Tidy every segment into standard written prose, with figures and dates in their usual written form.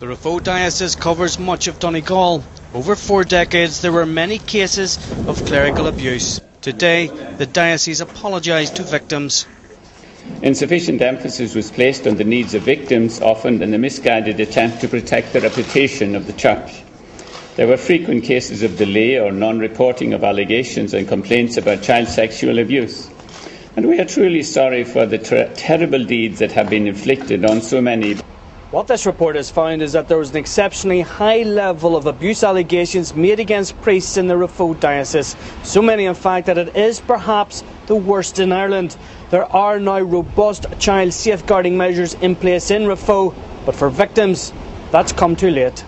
The Raphoe Diocese covers much of Donegal. Over 4 decades there were many cases of clerical abuse. Today the diocese apologised to victims. Insufficient emphasis was placed on the needs of victims, often in a misguided attempt to protect the reputation of the Church. There were frequent cases of delay or non-reporting of allegations and complaints about child sexual abuse. And we are truly sorry for the terrible deeds that have been inflicted on so many. What this report has found is that there was an exceptionally high level of abuse allegations made against priests in the Raphoe Diocese. So many, in fact, that it is perhaps the worst in Ireland. There are now robust child safeguarding measures in place in Raphoe, but for victims, that's come too late.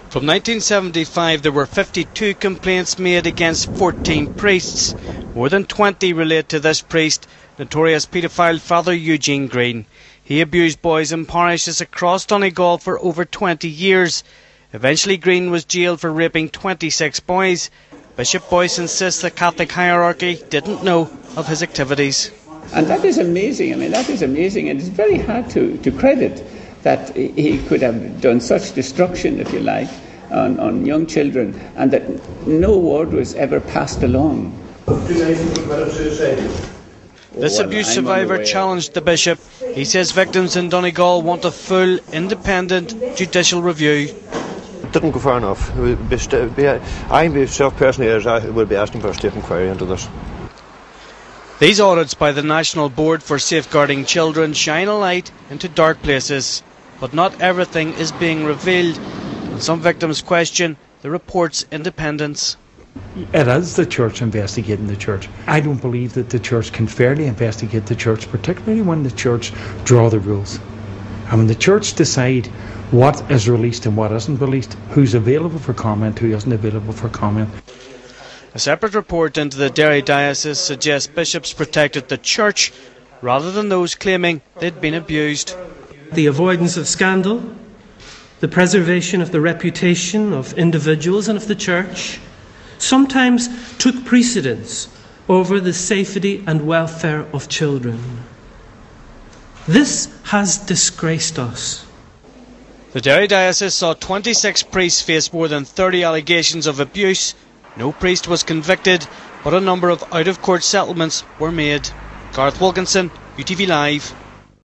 From 1975 there were 52 complaints made against 14 priests. More than 20 relate to this priest, notorious paedophile Father Eugene Green. He abused boys in parishes across Donegal for over 20 years. Eventually Green was jailed for raping 26 boys. Bishop Boyce insists the Catholic hierarchy didn't know of his activities. And that is amazing. That is amazing, and it's very hard to credit that he could have done such destruction, if you like, on young children, and that no word was ever passed along. This abuse survivor challenged the bishop. He says victims in Donegal want a full, independent judicial review. It didn't go far enough. I myself personally will be asking for a state inquiry into this. These audits by the National Board for Safeguarding Children shine a light into dark places, but not everything is being revealed, and some victims question the report's independence. It is the Church investigating the Church. I don't believe that the Church can fairly investigate the Church, particularly when the Church draw the rules. And when the Church decide what is released and what isn't released, who's available for comment, who isn't available for comment. A separate report into the Derry Diocese suggests bishops protected the Church rather than those claiming they'd been abused. The avoidance of scandal, the preservation of the reputation of individuals and of the Church, sometimes took precedence over the safety and welfare of children. This has disgraced us. The Derry Diocese saw 26 priests face more than 30 allegations of abuse. No priest was convicted, but a number of out-of-court settlements were made. Gareth Wilkinson, UTV Live.